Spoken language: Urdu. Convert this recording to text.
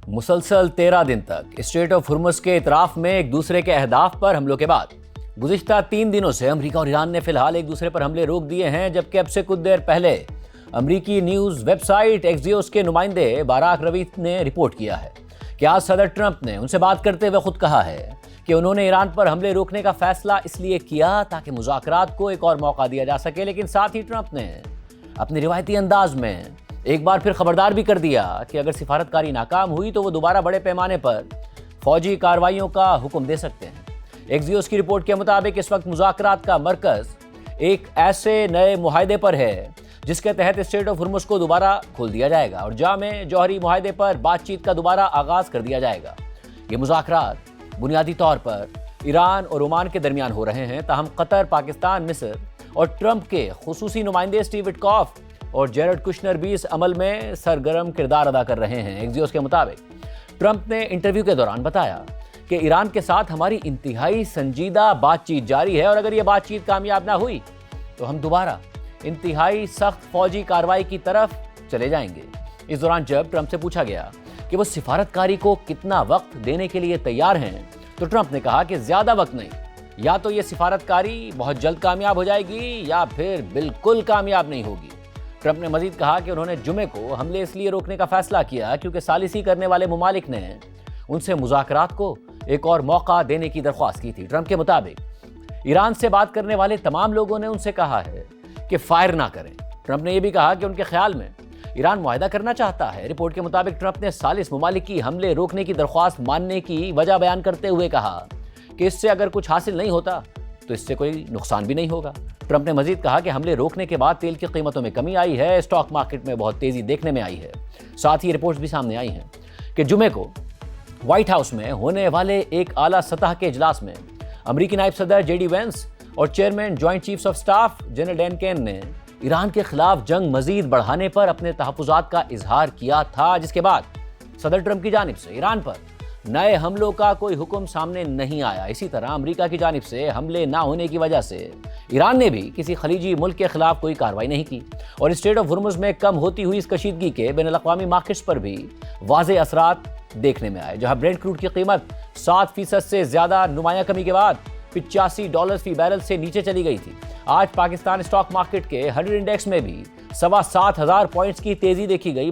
مسلسل 13 دن تک اسٹریٹ آف ہرمز کے اطراف میں ایک دوسرے کے اہداف پر حملوں کے بعد گزشتہ 3 دنوں سے امریکہ اور ایران نے فی الحال ایک دوسرے پر حملے روک دیے ہیں، جبکہ اب سے کچھ دیر پہلے امریکی نیوز ویب سائٹ ایکزیوس کے نمائندے باراک رویت نے رپورٹ کیا ہے کہ آج صدر ٹرمپ نے ان سے بات کرتے ہوئے خود کہا ہے کہ انہوں نے ایران پر حملے روکنے کا فیصلہ اس لیے کیا تاکہ مذاکرات کو ایک اور موقع دیا جا سکے، لیکن ساتھ ہی ٹرمپ نے اپنے روایتی انداز میں ایک بار پھر خبردار بھی کر دیا کہ اگر سفارتکاری ناکام ہوئی تو وہ دوبارہ بڑے پیمانے پر فوجی کارروائیوں کا حکم دے سکتے ہیں۔ ایکزیوس کی رپورٹ کے مطابق اس وقت مذاکرات کا مرکز ایک ایسے نئے معاہدے پر ہے جس کے تحت اسٹریٹ آف ہرمز کو دوبارہ کھول دیا جائے گا اور جامع جوہری معاہدے پر بات چیت کا دوبارہ آغاز کر دیا جائے گا۔ یہ مذاکرات بنیادی طور پر ایران اور عمان کے درمیان ہو رہے ہیں، تاہم قطر، پاکستان، مصر اور ٹرمپ کے خصوصی نمائندے اسٹیو وٹکاف اور جیرڈ کشنر بھی اس عمل میں سرگرم کردار ادا کر رہے ہیں۔ ایکزیوس کے مطابق ٹرمپ نے انٹرویو کے دوران بتایا کہ ایران کے ساتھ ہماری انتہائی سنجیدہ بات چیت جاری ہے اور اگر یہ بات چیت کامیاب نہ ہوئی تو ہم دوبارہ انتہائی سخت فوجی کارروائی کی طرف چلے جائیں گے۔ اس دوران جب ٹرمپ سے پوچھا گیا کہ وہ سفارتکاری کو کتنا وقت دینے کے لیے تیار ہیں تو ٹرمپ نے کہا کہ زیادہ وقت نہیں، یا تو یہ سفارتکاری بہت جلد کامیاب ہو جائے گی یا پھر بالکل کامیاب نہیں ہوگی۔ ٹرمپ نے مزید کہا کہ انہوں نے جمعے کو حملے اس لیے روکنے کا فیصلہ کیا کیونکہ ثالثی کرنے والے ممالک نے ان سے مذاکرات کو ایک اور موقع دینے کی درخواست کی تھی۔ ٹرمپ کے مطابق ایران سے بات کرنے والے تمام لوگوں نے ان سے کہا ہے کہ فائر نہ کریں۔ ٹرمپ نے یہ بھی کہا کہ ان کے خیال میں ایران معاہدہ کرنا چاہتا ہے۔ رپورٹ کے مطابق ٹرمپ نے ثالث ممالک کی حملے روکنے کی درخواست ماننے کی وجہ بیان کرتے ہوئے کہا کہ اس سے اگر کچھ حاصل نہیں ہوتا تو اس سے کوئی نقصان بھی نہیں ہوگا۔ ٹرمپ نے مزید کہا کہ حملے روکنے کے بعد تیل کی قیمتوں میں کمی آئی ہے، اسٹاک مارکیٹ میں بہت تیزی دیکھنے میں آئی ہے۔ ساتھ ہی رپورٹس بھی سامنے آئی ہیں کہ جمعے کو وائٹ ہاؤس میں ہونے والے ایک اعلیٰ سطح کے اجلاس میں امریکی نائب صدر جے ڈی وینس اور chairman joint chiefs of staff general Dan Caine نے ایران کے خلاف جنگ مزید بڑھانے پر اپنے تحفظات کا اظہار کیا تھا، جس کے بعد صدر ٹرمپ کی جانب سے ایران پر نئے حملوں کا کوئی حکم سامنے نہیں آیا۔ اسی طرح امریکہ کی جانب سے حملے نہ ہونے کی وجہ سے ایران نے بھی کسی خلیجی ملک کے خلاف کوئی کارروائی نہیں کی اور اسٹریٹ آف ہرمز میں کم ہوتی ہوئی اس کشیدگی کے بین الاقوامی مارکیٹس پر بھی واضح اثرات دیکھنے میں آئے، جہاں برینٹ کروڈ کی قیمت 7% سے زیادہ نمایاں کمی کے بعد $85 فی بیرل سے نیچے چلی گئی تھی۔ آج پاکستان اسٹاک مارکیٹ کے 100 انڈیکس میں بھی 7,500 پوائنٹس کی تیزی دیکھی گئی۔